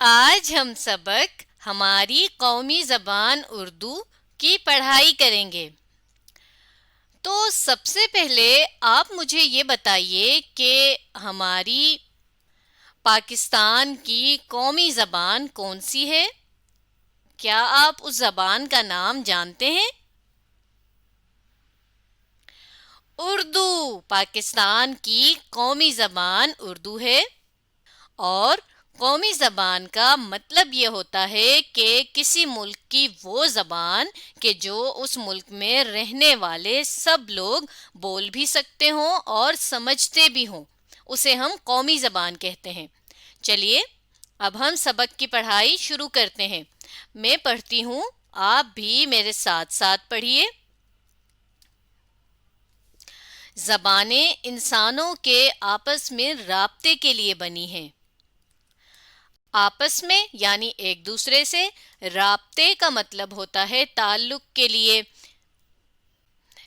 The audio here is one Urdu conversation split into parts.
آج ہم سبق ہماری قومی زبان اردو کی پڑھائی کریں گے۔ تو سب سے پہلے آپ مجھے یہ بتائیے کہ ہماری پاکستان کی قومی زبان کون سی ہے؟ کیا آپ اس زبان کا نام جانتے ہیں؟ اردو پاکستان کی قومی زبان اردو ہے، اور قومی زبان کا مطلب یہ ہوتا ہے کہ کسی ملک کی وہ زبان کہ جو اس ملک میں رہنے والے سب لوگ بول بھی سکتے ہوں اور سمجھتے بھی ہوں، اسے ہم قومی زبان کہتے ہیں۔ چلیے اب ہم سبق کی پڑھائی شروع کرتے ہیں۔ میں پڑھتی ہوں، آپ بھی میرے ساتھ ساتھ پڑھیے۔ زبانیں انسانوں کے آپس میں رابطے کے لیے بنی ہیں۔ آپس میں یعنی ایک دوسرے سے، رابطے کا مطلب ہوتا ہے تعلق کے لیے،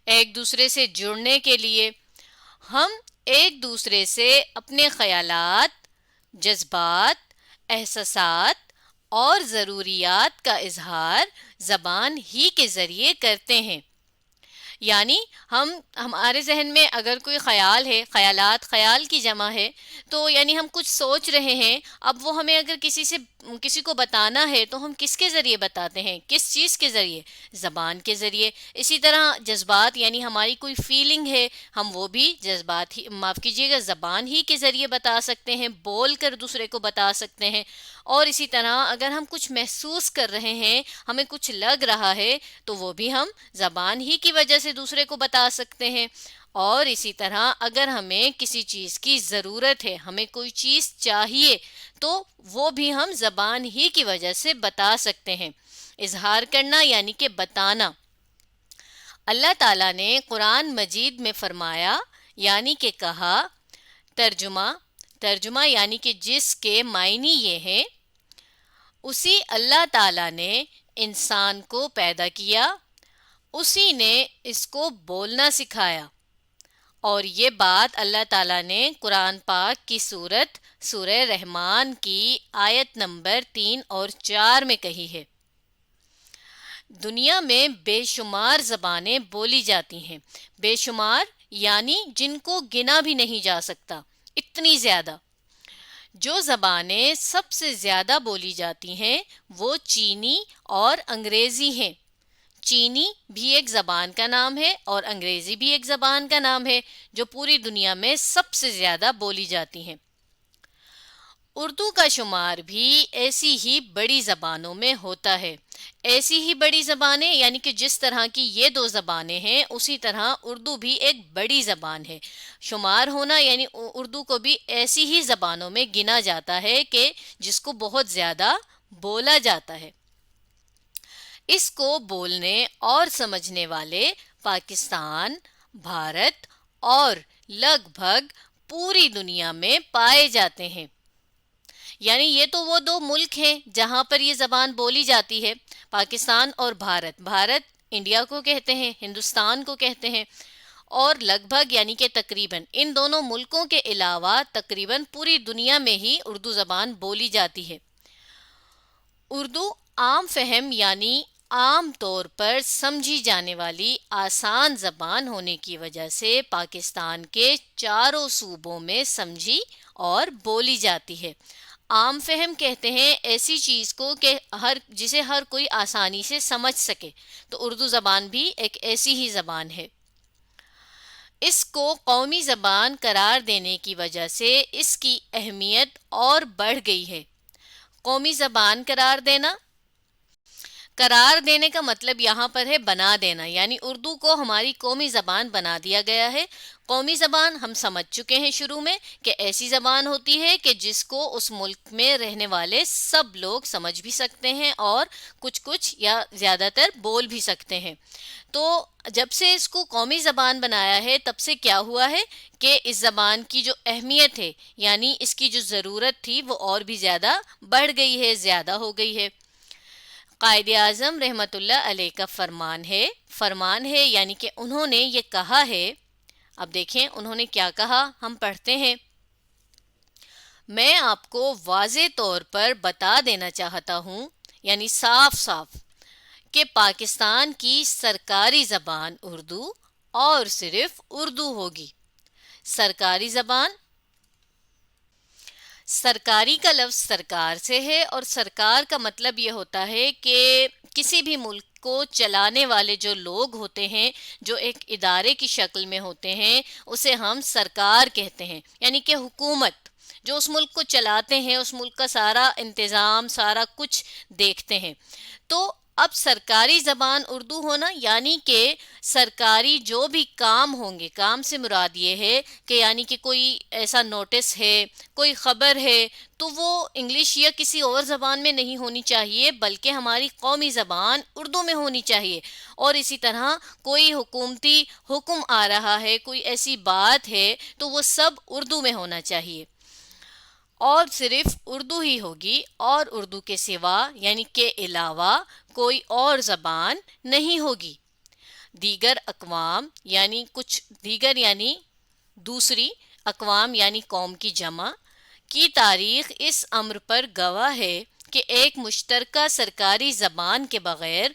ایک دوسرے سے جڑنے کے لیے۔ ہم ایک دوسرے سے اپنے خیالات، جذبات، احساسات اور ضروریات کا اظہار زبان ہی کے ذریعے کرتے ہیں۔ یعنی ہمارے ذہن میں اگر کوئی خیال ہے، خیالات خیال کی جمع ہے، تو یعنی ہم کچھ سوچ رہے ہیں، اب وہ ہمیں اگر کسی کو بتانا ہے تو ہم کس کے ذریعے بتاتے ہیں؟ کس چیز کے ذریعے؟ زبان کے ذریعے۔ اسی طرح جذبات یعنی ہماری کوئی فیلنگ ہے، ہم وہ بھی جذبات ہی معاف کیجیے گا زبان ہی کے ذریعے بتا سکتے ہیں، بول کر دوسرے کو بتا سکتے ہیں۔ اور اسی طرح اگر ہم کچھ محسوس کر رہے ہیں، ہمیں کچھ لگ رہا ہے، تو وہ بھی ہم زبان ہی کی وجہ سے دوسرے کو بتا سکتے ہیں۔ اور اسی طرح اگر ہمیں کسی چیز کی ضرورت ہے، ہمیں کوئی چیز چاہیے، تو وہ بھی ہم زبان ہی کی وجہ سے بتا سکتے ہیں۔ اظہار کرنا یعنی کہ بتانا۔ اللہ تعالیٰ نے قرآن مجید میں فرمایا یعنی کہ کہا، ترجمہ یعنی کہ جس کے معنی یہ ہیں: اسی اللہ تعالیٰ نے انسان کو پیدا کیا، اسی نے اس کو بولنا سکھایا۔ اور یہ بات اللہ تعالیٰ نے قرآن پاک کی سورہ رحمان کی آیت نمبر 3 اور 4 میں کہی ہے۔ دنیا میں بے شمار زبانیں بولی جاتی ہیں، بے شمار یعنی جن کو گنا بھی نہیں جا سکتا، اتنی زیادہ۔ جو زبانیں سب سے زیادہ بولی جاتی ہیں وہ چینی اور انگریزی ہیں۔ چینی بھی ایک زبان کا نام ہے اور انگریزی بھی ایک زبان کا نام ہے جو پوری دنیا میں سب سے زیادہ بولی جاتی ہیں۔ اردو کا شمار بھی ایسی ہی بڑی زبانوں میں ہوتا ہے۔ ایسی ہی بڑی زبانیں یعنی کہ جس طرح کی یہ دو زبانیں ہیں، اسی طرح اردو بھی ایک بڑی زبان ہے۔ شمار ہونا یعنی اردو کو بھی ایسی ہی زبانوں میں گنا جاتا ہے کہ جس کو بہت زیادہ بولا جاتا ہے۔ اس کو بولنے اور سمجھنے والے پاکستان، بھارت اور لگ بھگ پوری دنیا میں پائے جاتے ہیں۔ یعنی یہ تو وہ دو ملک ہیں جہاں پر یہ زبان بولی جاتی ہے، پاکستان اور بھارت انڈیا کو کہتے ہیں، ہندوستان کو کہتے ہیں، اور لگ بھگ یعنی کہ تقریباً ان دونوں ملکوں کے علاوہ تقریباً پوری دنیا میں ہی اردو زبان بولی جاتی ہے۔ اردو عام فہم یعنی عام طور پر سمجھی جانے والی آسان زبان ہونے کی وجہ سے پاکستان کے چاروں صوبوں میں سمجھی اور بولی جاتی ہے۔ عام فہم کہتے ہیں ایسی چیز کو کہ جسے ہر کوئی آسانی سے سمجھ سکے، تو اردو زبان بھی ایک ایسی ہی زبان ہے۔ اس کو قومی زبان قرار دینے کی وجہ سے اس کی اہمیت اور بڑھ گئی ہے۔ قومی زبان قرار دینے کا مطلب یہاں پر ہے بنا دینا، یعنی اردو کو ہماری قومی زبان بنا دیا گیا ہے۔ قومی زبان ہم سمجھ چکے ہیں شروع میں کہ ایسی زبان ہوتی ہے کہ جس کو اس ملک میں رہنے والے سب لوگ سمجھ بھی سکتے ہیں اور کچھ یا زیادہ تر بول بھی سکتے ہیں۔ تو جب سے اس کو قومی زبان بنایا ہے تب سے کیا ہوا ہے کہ اس زبان کی جو اہمیت ہے یعنی اس کی جو ضرورت تھی وہ اور بھی زیادہ بڑھ گئی ہے، زیادہ ہو گئی ہے۔ قائد اعظم رحمۃ اللہ علیہ کا فرمان ہے یعنی کہ انہوں نے یہ کہا ہے۔ اب دیکھیں انہوں نے کیا کہا، ہم پڑھتے ہیں: میں آپ کو واضح طور پر بتا دینا چاہتا ہوں، یعنی صاف صاف، کہ پاکستان کی سرکاری زبان اردو اور صرف اردو ہوگی۔ سرکاری زبان، سرکاری کا لفظ سرکار سے ہے، اور سرکار کا مطلب یہ ہوتا ہے کہ کسی بھی ملک کو چلانے والے جو لوگ ہوتے ہیں، جو ایک ادارے کی شکل میں ہوتے ہیں، اسے ہم سرکار کہتے ہیں، یعنی کہ حکومت جو اس ملک کو چلاتے ہیں، اس ملک کا سارا انتظام، سارا کچھ دیکھتے ہیں۔ تو اب سرکاری زبان اردو ہونا یعنی کہ سرکاری جو بھی کام ہوں گے، کام سے مراد یہ ہے کہ یعنی کہ کوئی ایسا نوٹس ہے، کوئی خبر ہے، تو وہ انگلش یا کسی اور زبان میں نہیں ہونی چاہیے، بلکہ ہماری قومی زبان اردو میں ہونی چاہیے۔ اور اسی طرح کوئی حکومتی حکم آ رہا ہے، کوئی ایسی بات ہے، تو وہ سب اردو میں ہونا چاہیے، اور صرف اردو ہی ہوگی، اور اردو کے سوا یعنی کے علاوہ کوئی اور زبان نہیں ہوگی۔ دیگر اقوام یعنی کچھ دیگر یعنی دوسری اقوام یعنی قوم کی جمع کی تاریخ اس امر پر گواہ ہے کہ ایک مشترکہ سرکاری زبان کے بغیر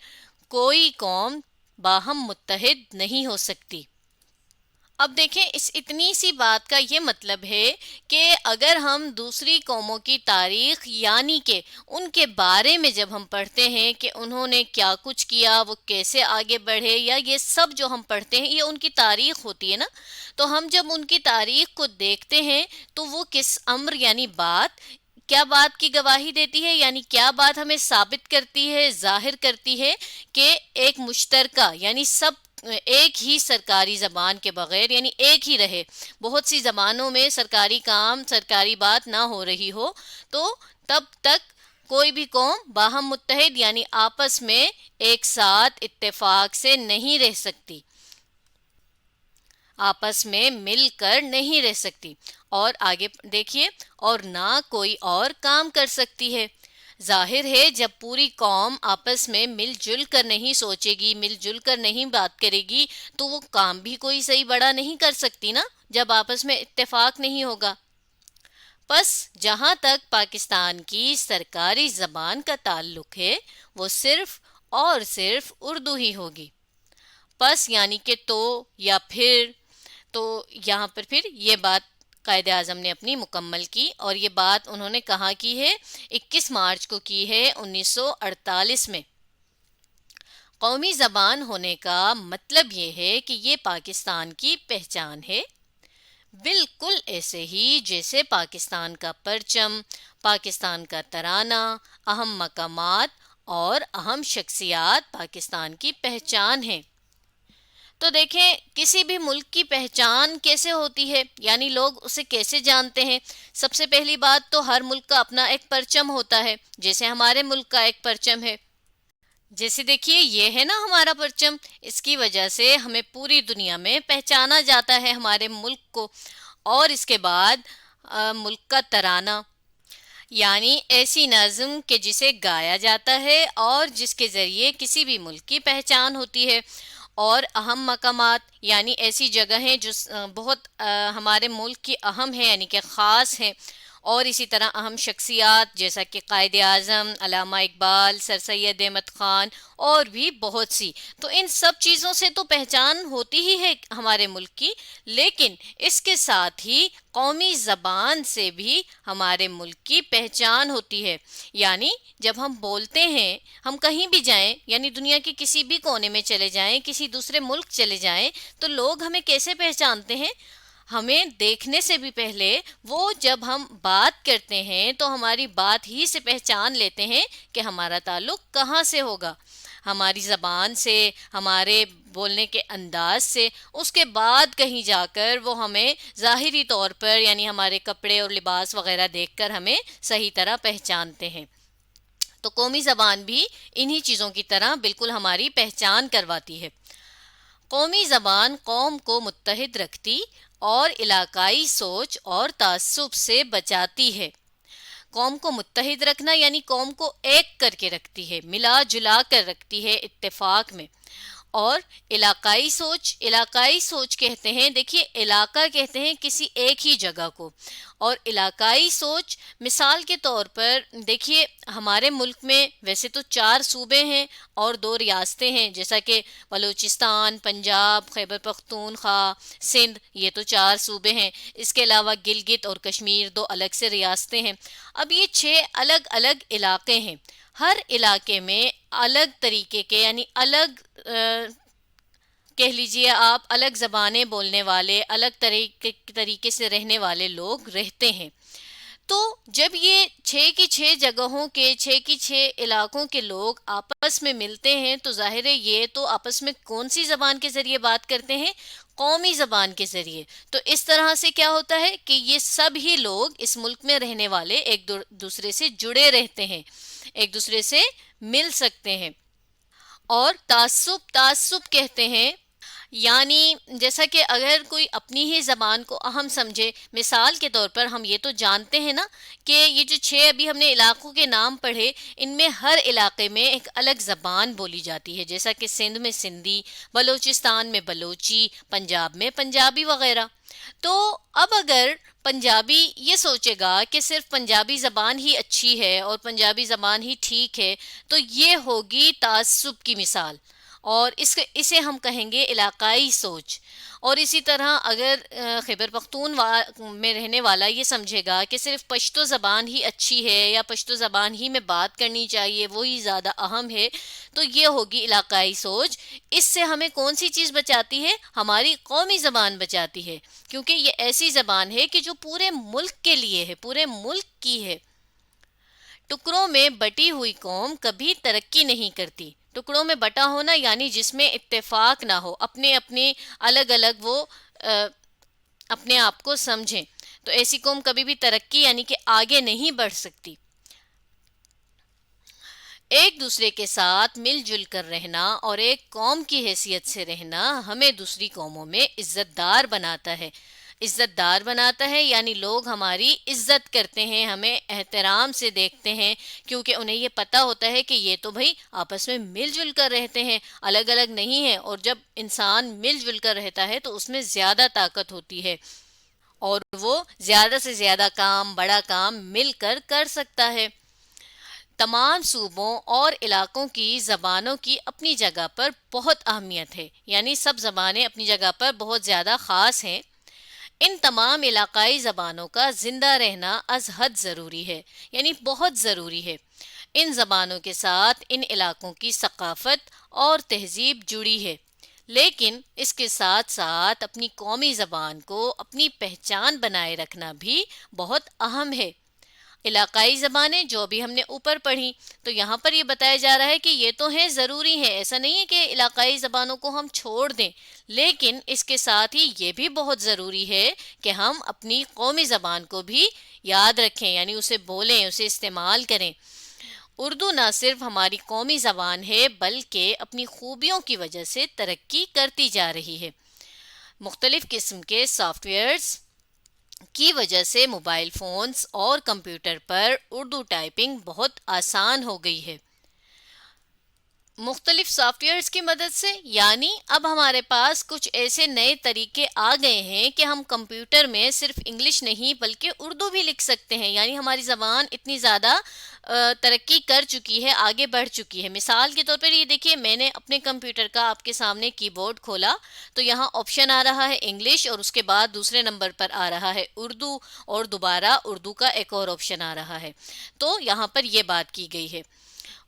کوئی قوم باہم متحد نہیں ہو سکتی۔ اب دیکھیں، اس اتنی سی بات کا یہ مطلب ہے کہ اگر ہم دوسری قوموں کی تاریخ یعنی کہ ان کے بارے میں جب ہم پڑھتے ہیں کہ انہوں نے کیا کچھ کیا، وہ کیسے آگے بڑھے، یا یہ سب جو ہم پڑھتے ہیں یہ ان کی تاریخ ہوتی ہے نا، تو ہم جب ان کی تاریخ کو دیکھتے ہیں تو وہ کس امر یعنی بات، کیا بات کی گواہی دیتی ہے، یعنی کیا بات ہمیں ثابت کرتی ہے، ظاہر کرتی ہے کہ ایک مشترکہ یعنی سب ایک ہی سرکاری زبان کے بغیر، یعنی ایک ہی رہے، بہت سی زبانوں میں سرکاری کام، سرکاری بات نہ ہو رہی ہو، تو تب تک کوئی بھی قوم باہم متحد یعنی آپس میں ایک ساتھ اتفاق سے نہیں رہ سکتی، آپس میں مل کر نہیں رہ سکتی، اور آگے دیکھیے، اور نہ کوئی اور کام کر سکتی ہے۔ ظاہر ہے جب پوری قوم آپس میں مل جل کر نہیں سوچے گی، مل جل کر نہیں بات کرے گی، تو وہ کام بھی کوئی صحیح بڑا نہیں کر سکتی نا، جب آپس میں اتفاق نہیں ہوگا۔ پس جہاں تک پاکستان کی سرکاری زبان کا تعلق ہے، وہ صرف اور صرف اردو ہی ہوگی۔ پس یعنی کہ تو یا پھر، تو یہاں پر پھر یہ بات قائد اعظم نے اپنی مکمل کی، اور یہ بات انہوں نے کہاں کی ہے؟ 21 مارچ کو کی ہے 1948 میں۔ قومی زبان ہونے کا مطلب یہ ہے کہ یہ پاکستان کی پہچان ہے، بالکل ایسے ہی جیسے پاکستان کا پرچم، پاکستان کا ترانہ، اہم مقامات اور اہم شخصیات پاکستان کی پہچان ہیں۔ تو دیکھیں، کسی بھی ملک کی پہچان کیسے ہوتی ہے، یعنی لوگ اسے کیسے جانتے ہیں؟ سب سے پہلی بات تو ہر ملک کا اپنا ایک پرچم ہوتا ہے، جیسے ہمارے ملک کا ایک پرچم ہے۔ جیسے دیکھیے، یہ ہے نا ہمارا پرچم، اس کی وجہ سے ہمیں پوری دنیا میں پہچانا جاتا ہے ہمارے ملک کو۔ اور اس کے بعد ملک کا ترانہ، یعنی ایسی نظم کہ جسے گایا جاتا ہے اور جس کے ذریعے کسی بھی ملک کی پہچان ہوتی ہے۔ اور اہم مقامات، یعنی ایسی جگہیں جو بہت ہمارے ملک کی اہم ہیں، یعنی کہ خاص ہیں۔ اور اسی طرح اہم شخصیات جیسا کہ قائد اعظم، علامہ اقبال، سر سید احمد خان، اور بھی بہت سی۔ تو ان سب چیزوں سے تو پہچان ہوتی ہی ہے ہمارے ملک کی، لیکن اس کے ساتھ ہی قومی زبان سے بھی ہمارے ملک کی پہچان ہوتی ہے۔ یعنی جب ہم بولتے ہیں، ہم کہیں بھی جائیں، یعنی دنیا کے کسی بھی کونے میں چلے جائیں، کسی دوسرے ملک چلے جائیں، تو لوگ ہمیں کیسے پہچانتے ہیں؟ ہمیں دیکھنے سے بھی پہلے وہ جب ہم بات کرتے ہیں تو ہماری بات ہی سے پہچان لیتے ہیں کہ ہمارا تعلق کہاں سے ہوگا، ہماری زبان سے، ہمارے بولنے کے انداز سے۔ اس کے بعد کہیں جا کر وہ ہمیں ظاہری طور پر، یعنی ہمارے کپڑے اور لباس وغیرہ دیکھ کر ہمیں صحیح طرح پہچانتے ہیں۔ تو قومی زبان بھی انہی چیزوں کی طرح بالکل ہماری پہچان کرواتی ہے۔ قومی زبان قوم کو متحد رکھتی اور علاقائی سوچ اور تعصب سے بچاتی ہے۔ قوم کو متحد رکھنا یعنی قوم کو ایک کر کے رکھتی ہے، ملا جلا کر رکھتی ہے اتفاق میں، اور علاقائی سوچ کہتے ہیں، دیکھیے علاقہ کہتے ہیں کسی ایک ہی جگہ کو، اور علاقائی سوچ مثال کے طور پر دیکھیے ہمارے ملک میں ویسے تو 4 صوبے ہیں اور 2 ریاستیں ہیں، جیسا کہ بلوچستان، پنجاب، خیبر پختونخوا، سندھ، یہ تو 4 صوبے ہیں۔ اس کے علاوہ گلگت اور کشمیر 2 الگ سے ریاستیں ہیں۔ اب یہ 6 الگ الگ علاقے ہیں، ہر علاقے میں الگ طریقے کے یعنی الگ کہہ لیجئے آپ الگ زبانیں بولنے والے، الگ طریقے سے رہنے والے لوگ رہتے ہیں۔ تو جب یہ 6 کی 6 جگہوں کے 6 کی 6 علاقوں کے لوگ آپس میں ملتے ہیں تو ظاہر ہے یہ تو آپس میں کون سی زبان کے ذریعے بات کرتے ہیں؟ قومی زبان کے ذریعے۔ تو اس طرح سے کیا ہوتا ہے کہ یہ سب ہی لوگ اس ملک میں رہنے والے ایک دوسرے سے جڑے رہتے ہیں، ایک دوسرے سے مل سکتے ہیں۔ اور تعصب کہتے ہیں یعنی جیسا کہ اگر کوئی اپنی ہی زبان کو اہم سمجھے، مثال کے طور پر ہم یہ تو جانتے ہیں نا کہ یہ جو 6 ابھی ہم نے علاقوں کے نام پڑھے، ان میں ہر علاقے میں ایک الگ زبان بولی جاتی ہے، جیسا کہ سندھ میں سندھی، بلوچستان میں بلوچی، پنجاب میں پنجابی وغیرہ۔ تو اب اگر پنجابی یہ سوچے گا کہ صرف پنجابی زبان ہی اچھی ہے اور پنجابی زبان ہی ٹھیک ہے، تو یہ ہوگی تعصب کی مثال، اور اسے ہم کہیں گے علاقائی سوچ۔ اور اسی طرح اگر خیبر میں رہنے والا یہ سمجھے گا کہ صرف پشتو زبان ہی اچھی ہے یا پشتو زبان ہی میں بات کرنی چاہیے، وہی زیادہ اہم ہے، تو یہ ہوگی علاقائی سوچ۔ اس سے ہمیں کون سی چیز بچاتی ہے؟ ہماری قومی زبان بچاتی ہے، کیونکہ یہ ایسی زبان ہے کہ جو پورے ملک کے لیے ہے، پورے ملک کی ہے۔ ٹکڑوں میں بٹی ہوئی قوم کبھی ترقی نہیں کرتی۔ ٹکڑوں میں بٹا ہونا یعنی جس میں اتفاق نہ ہو، اپنے الگ الگ وہ اپنے آپ کو سمجھیں، تو ایسی قوم کبھی بھی ترقی یعنی کہ آگے نہیں بڑھ سکتی۔ ایک دوسرے کے ساتھ مل جل کر رہنا اور ایک قوم کی حیثیت سے رہنا ہمیں دوسری قوموں میں عزت دار بناتا ہے۔ عزت دار بناتا ہے یعنی لوگ ہماری عزت کرتے ہیں، ہمیں احترام سے دیکھتے ہیں، کیونکہ انہیں یہ پتہ ہوتا ہے کہ یہ تو بھئی آپس میں مل جل کر رہتے ہیں، الگ الگ نہیں ہیں، اور جب انسان مل جل کر رہتا ہے تو اس میں زیادہ طاقت ہوتی ہے اور وہ زیادہ سے زیادہ کام، بڑا کام مل کر کر سکتا ہے۔ تمام صوبوں اور علاقوں کی زبانوں کی اپنی جگہ پر بہت اہمیت ہے، یعنی سب زبانیں اپنی جگہ پر بہت زیادہ خاص ہیں۔ ان تمام علاقائی زبانوں کا زندہ رہنا از حد ضروری ہے، یعنی بہت ضروری ہے۔ ان زبانوں کے ساتھ ان علاقوں کی ثقافت اور تہذیب جڑی ہے، لیکن اس کے ساتھ ساتھ اپنی قومی زبان کو اپنی پہچان بنائے رکھنا بھی بہت اہم ہے۔ علاقائی زبانیں جو بھی ہم نے اوپر پڑھی، تو یہاں پر یہ بتایا جا رہا ہے کہ یہ تو ہیں ضروری ہیں، ایسا نہیں ہے کہ علاقائی زبانوں کو ہم چھوڑ دیں، لیکن اس کے ساتھ ہی یہ بھی بہت ضروری ہے کہ ہم اپنی قومی زبان کو بھی یاد رکھیں، یعنی اسے بولیں، اسے استعمال کریں۔ اردو نہ صرف ہماری قومی زبان ہے بلکہ اپنی خوبیوں کی وجہ سے ترقی کرتی جا رہی ہے۔ مختلف قسم کے سافٹ ویئرز کی وجہ سے موبائل فونز اور کمپیوٹر پر اردو ٹائپنگ بہت آسان ہو گئی ہے۔ مختلف سافٹ ویئرز کی مدد سے یعنی اب ہمارے پاس کچھ ایسے نئے طریقے آ گئے ہیں کہ ہم کمپیوٹر میں صرف انگلش نہیں بلکہ اردو بھی لکھ سکتے ہیں، یعنی ہماری زبان اتنی زیادہ ترقی کر چکی ہے، آگے بڑھ چکی ہے۔ مثال کے طور پر یہ دیکھیے، میں نے اپنے کمپیوٹر کا آپ کے سامنے کی بورڈ کھولا تو یہاں آپشن آ رہا ہے انگلش، اور اس کے بعد دوسرے نمبر پر آ رہا ہے اردو، اور دوبارہ اردو کا ایک اور آپشن آ رہا ہے۔ تو یہاں پر یہ بات کی گئی ہے۔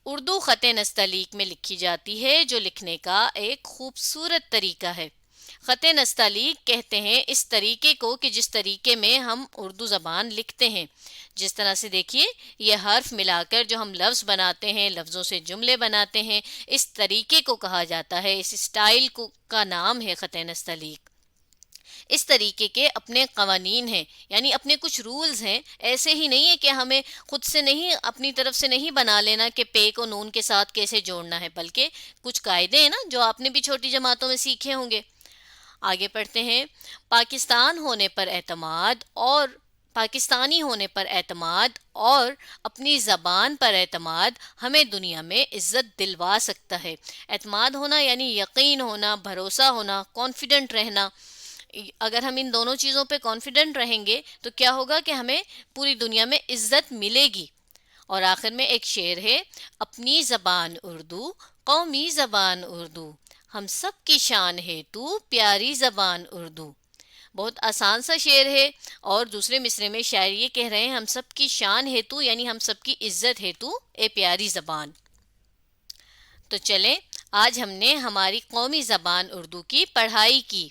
اردو خط نستعلیق میں لکھی جاتی ہے، جو لکھنے کا ایک خوبصورت طریقہ ہے۔ خط نستعلیق کہتے ہیں اس طریقے کو کہ جس طریقے میں ہم اردو زبان لکھتے ہیں۔ جس طرح سے دیکھیے یہ حرف ملا کر جو ہم لفظ بناتے ہیں، لفظوں سے جملے بناتے ہیں، اس طریقے کو کہا جاتا ہے، اس اسٹائل کا نام ہے خط نستعلیق۔ اس طریقے کے اپنے قوانین ہیں، یعنی اپنے کچھ رولز ہیں، ایسے ہی نہیں ہے کہ ہمیں خود سے نہیں، اپنی طرف سے نہیں بنا لینا کہ پے کو نون کے ساتھ کیسے جوڑنا ہے، بلکہ کچھ قاعدے ہیں نا جو آپ نے بھی چھوٹی جماعتوں میں سیکھے ہوں گے۔ آگے پڑھتے ہیں۔ پاکستان ہونے پر اعتماد اور پاکستانی ہونے پر اعتماد اور اپنی زبان پر اعتماد ہمیں دنیا میں عزت دلوا سکتا ہے۔ اعتماد ہونا یعنی یقین ہونا، بھروسہ ہونا، کانفیڈنٹ رہنا۔ اگر ہم ان دونوں چیزوں پہ کانفیڈنٹ رہیں گے تو کیا ہوگا کہ ہمیں پوری دنیا میں عزت ملے گی۔ اور آخر میں ایک شعر ہے، اپنی زبان اردو، قومی زبان اردو، ہم سب کی شان ہے تو، پیاری زبان اردو۔ بہت آسان سا شعر ہے، اور دوسرے مصرے میں شاعر یہ کہہ رہے ہیں، ہم سب کی شان ہے تو، یعنی ہم سب کی عزت ہے تو، اے پیاری زبان۔ تو چلیں، آج ہم نے ہماری قومی زبان اردو کی پڑھائی کی۔